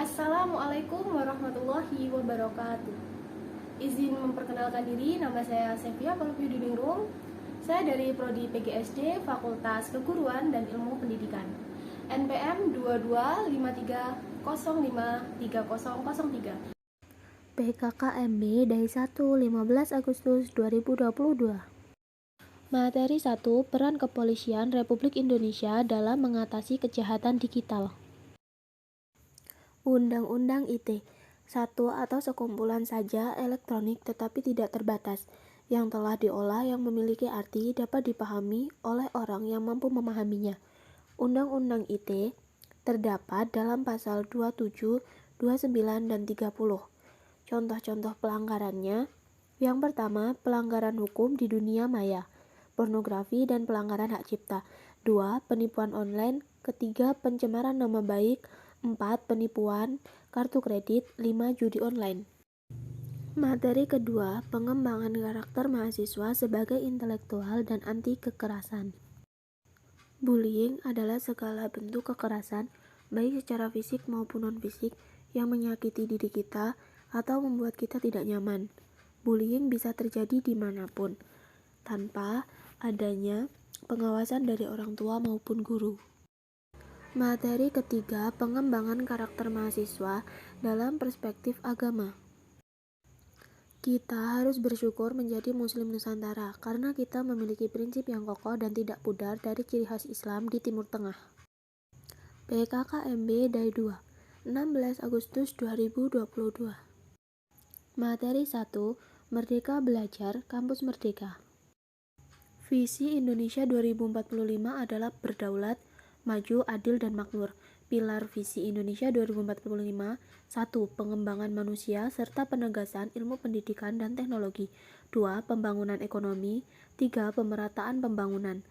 Assalamualaikum warahmatullahi wabarakatuh. Izin memperkenalkan diri, nama saya Sevia Palupyudiningrum. Saya dari Prodi PGSD Fakultas Keguruan dan Ilmu Pendidikan. NPM 2253053003. PKKMB dari 15 Agustus 2022. Materi 1. Peran Kepolisian Republik Indonesia dalam mengatasi kejahatan digital. Undang-Undang ITE, satu atau sekumpulan saja elektronik tetapi tidak terbatas, yang telah diolah yang memiliki arti dapat dipahami oleh orang yang mampu memahaminya. Undang-Undang ITE terdapat dalam pasal 27, 29, dan 30. Contoh-contoh pelanggarannya: yang pertama, pelanggaran hukum di dunia maya, pornografi dan pelanggaran hak cipta. 2. Penipuan online. Ketiga, pencemaran nama baik. 4. Penipuan kartu kredit. 5. Judi online. Materi kedua, pengembangan karakter mahasiswa sebagai intelektual dan anti kekerasan. Bullying adalah segala bentuk kekerasan, baik secara fisik maupun non-fisik, yang menyakiti diri kita atau membuat kita tidak nyaman. Bullying bisa terjadi dimanapun, tanpa adanya pengawasan dari orang tua maupun guru. Materi ketiga, pengembangan karakter mahasiswa dalam perspektif agama. Kita harus bersyukur menjadi Muslim Nusantara karena kita memiliki prinsip yang kokoh dan tidak pudar dari ciri khas Islam di Timur Tengah. PKKMB Day 2, 16 Agustus 2022. Materi 1. Merdeka Belajar Kampus Merdeka. Visi Indonesia 2045 adalah berdaulat, maju, adil, dan makmur. Pilar visi Indonesia 2045: 1. Pengembangan manusia serta penegasan ilmu pendidikan dan teknologi. 2. Pembangunan ekonomi. 3. Pemerataan pembangunan.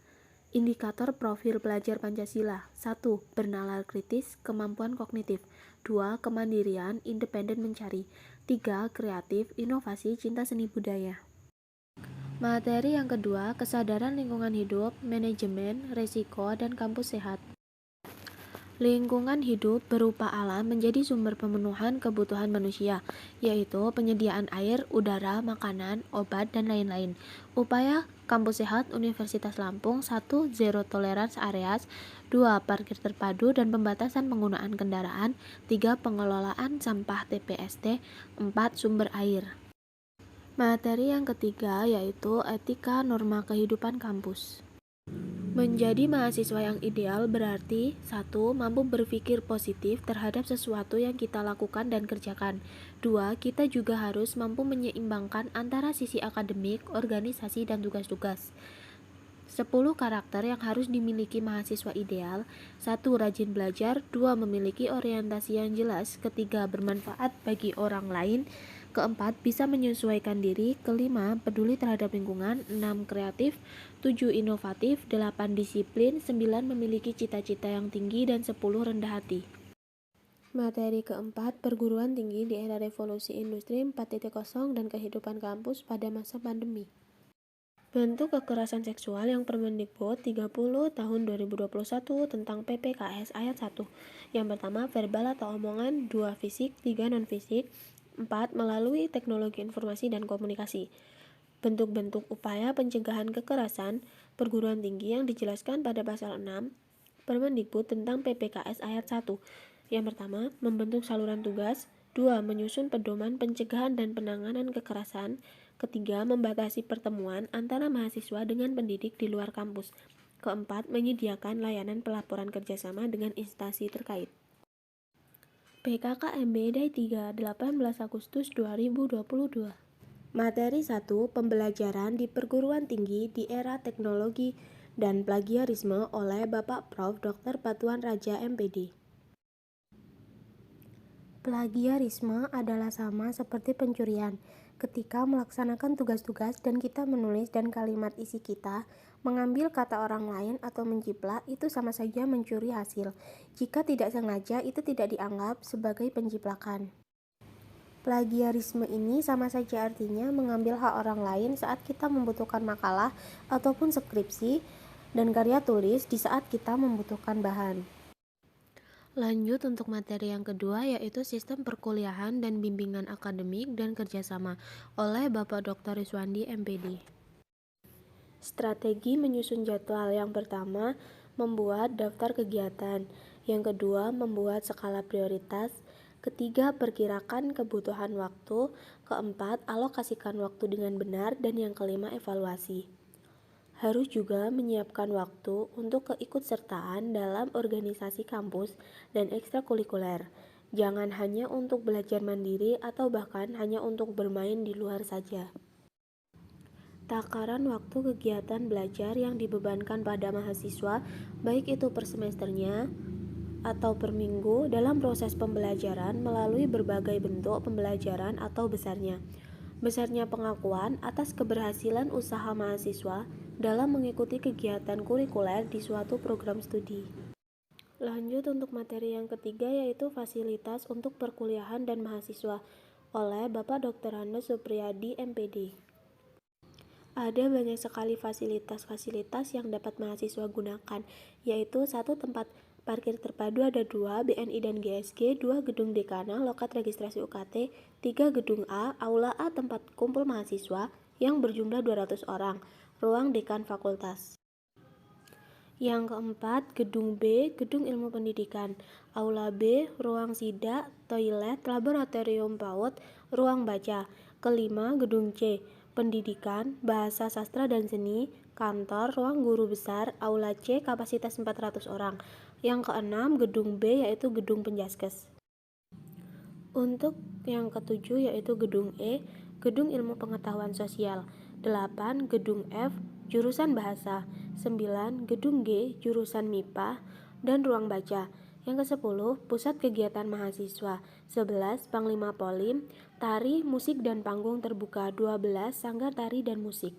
Indikator profil pelajar Pancasila: 1. Bernalar kritis, kemampuan kognitif. 2. Kemandirian, independen mencari. 3. Kreatif, inovasi, cinta seni budaya. Materi yang kedua, kesadaran lingkungan hidup, manajemen, resiko, dan kampus sehat. Lingkungan hidup berupa alam menjadi sumber pemenuhan kebutuhan manusia, yaitu penyediaan air, udara, makanan, obat, dan lain-lain. Upaya kampus sehat Universitas Lampung: 1. Zero tolerance areas. 2. Parkir terpadu dan pembatasan penggunaan kendaraan. 3. Pengelolaan sampah TPST. 4. Sumber air. Materi yang ketiga yaitu etika norma kehidupan kampus. Menjadi mahasiswa yang ideal berarti: 1. Mampu berpikir positif terhadap sesuatu yang kita lakukan dan kerjakan. 2. Kita juga harus mampu menyeimbangkan antara sisi akademik, organisasi, dan tugas-tugas. 10 karakter yang harus dimiliki mahasiswa ideal: 1. Rajin belajar. 2. Memiliki orientasi yang jelas. 3. Bermanfaat bagi orang lain. 4. Bisa menyesuaikan diri. 5. Peduli terhadap lingkungan. 6. Kreatif. 7. Inovatif. 8. Disiplin. 9. Memiliki cita-cita yang tinggi. Dan 10. Rendah hati. Materi keempat, perguruan tinggi di era revolusi industri 4.0 dan kehidupan kampus pada masa pandemi. Bentuk kekerasan seksual yang Permendikbud 30 tahun 2021 tentang PPKS ayat 1. Yang pertama, verbal atau omongan. 2. Fisik. 3. Non-fisik. 4. Melalui teknologi informasi dan komunikasi. Bentuk-bentuk upaya pencegahan kekerasan perguruan tinggi yang dijelaskan pada pasal 6 Permendikbud tentang PPKS ayat 1. Yang pertama, membentuk saluran tugas. 2. Menyusun pedoman pencegahan dan penanganan kekerasan. 3. Membatasi pertemuan antara mahasiswa dengan pendidik di luar kampus. 4. Menyediakan layanan pelaporan kerjasama dengan instansi terkait. PKKMB Day 3, 18 Agustus 2022. Materi 1. Pembelajaran di perguruan tinggi di era teknologi dan plagiarisme oleh Bapak Prof. Dr. Patuan Raja MPD. Plagiarisme adalah sama seperti pencurian. Ketika melaksanakan tugas-tugas dan kita menulis dan kalimat isi kita mengambil kata orang lain atau menjiplak, itu sama saja mencuri hasil. Jika tidak sengaja, itu tidak dianggap sebagai penjiplakan. Plagiarisme ini sama saja artinya mengambil hak orang lain saat kita membutuhkan makalah ataupun skripsi dan karya tulis di saat kita membutuhkan bahan. Lanjut untuk materi yang kedua yaitu sistem perkuliahan dan bimbingan akademik dan kerjasama oleh Bapak Dr. Riswandi MPD. Strategi menyusun jadwal. Yang pertama, membuat daftar kegiatan. Yang kedua, membuat skala prioritas. Ketiga, perkirakan kebutuhan waktu. Keempat, alokasikan waktu dengan benar. Dan yang kelima, evaluasi. Harus juga menyiapkan waktu untuk keikutsertaan dalam organisasi kampus dan ekstrakurikuler. Jangan hanya untuk belajar mandiri atau bahkan hanya untuk bermain di luar saja. Takaran waktu kegiatan belajar yang dibebankan pada mahasiswa, baik itu per semesternya atau per minggu dalam proses pembelajaran melalui berbagai bentuk pembelajaran atau besarnya pengakuan atas keberhasilan usaha mahasiswa dalam mengikuti kegiatan kurikuler di suatu program studi. Lanjut untuk materi yang ketiga yaitu fasilitas untuk perkuliahan dan mahasiswa oleh Bapak Dr. Hannes Supriyadi MPD. Ada banyak sekali fasilitas-fasilitas yang dapat mahasiswa gunakan, yaitu 1 tempat parkir terpadu ada 2, BNI dan GSG, 2 gedung dekana, loket registrasi UKT, 3 gedung A, aula A tempat kumpul mahasiswa yang berjumlah 200 orang, ruang dekan fakultas. Yang keempat, gedung B, gedung ilmu pendidikan, aula B, ruang sidak, toilet, laboratorium PAUD, ruang baca. Kelima, gedung C, pendidikan, bahasa sastra dan seni, kantor, ruang guru besar, aula C, kapasitas 400 orang. Yang keenam, gedung B yaitu gedung penjaskes. Untuk yang ketujuh yaitu gedung E, gedung ilmu pengetahuan sosial. 8, gedung F, jurusan bahasa. 9, gedung G, jurusan MIPA dan ruang baca. Yang ke-10, pusat kegiatan mahasiswa. 11, Panglima Polim, tari, musik dan panggung terbuka. 12, sanggar tari dan musik.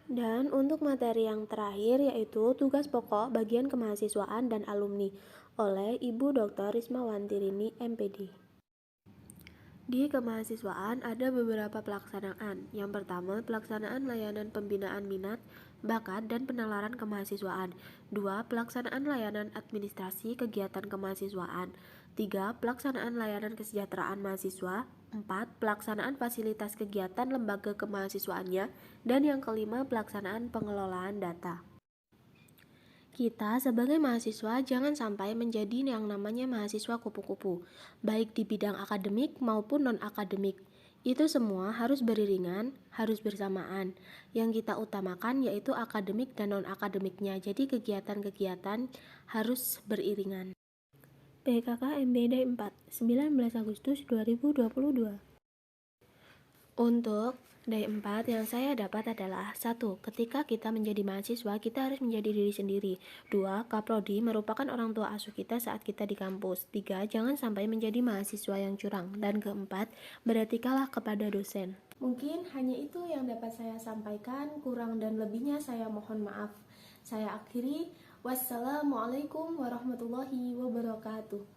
Dan untuk materi yang terakhir yaitu tugas pokok bagian kemahasiswaan dan alumni oleh Ibu Dr. Rismawanti Rini MPD. Di kemahasiswaan ada beberapa pelaksanaan. Yang pertama, pelaksanaan layanan pembinaan minat, bakat, dan penalaran kemahasiswaan. 2. Pelaksanaan layanan administrasi kegiatan kemahasiswaan. 3. Pelaksanaan layanan kesejahteraan mahasiswa. 4. Pelaksanaan fasilitas kegiatan lembaga kemahasiswaannya. Dan yang kelima, pelaksanaan pengelolaan data. Kita sebagai mahasiswa jangan sampai menjadi yang namanya mahasiswa kupu-kupu, baik di bidang akademik maupun non-akademik. Itu semua harus beriringan, harus bersamaan. Yang kita utamakan yaitu akademik dan non-akademiknya, jadi kegiatan-kegiatan harus beriringan. PKK MBD 4, 19 Agustus 2022. Untuk D4 yang saya dapat adalah 1. Ketika kita menjadi mahasiswa, kita harus menjadi diri sendiri. 2. Kaprodi merupakan orang tua asuh kita saat kita di kampus. 3. Jangan sampai menjadi mahasiswa yang curang. Dan keempat, beretikalah kepada dosen. Mungkin hanya itu yang dapat saya sampaikan, kurang dan lebihnya saya mohon maaf. Saya akhiri, wassalamualaikum warahmatullahi wabarakatuh.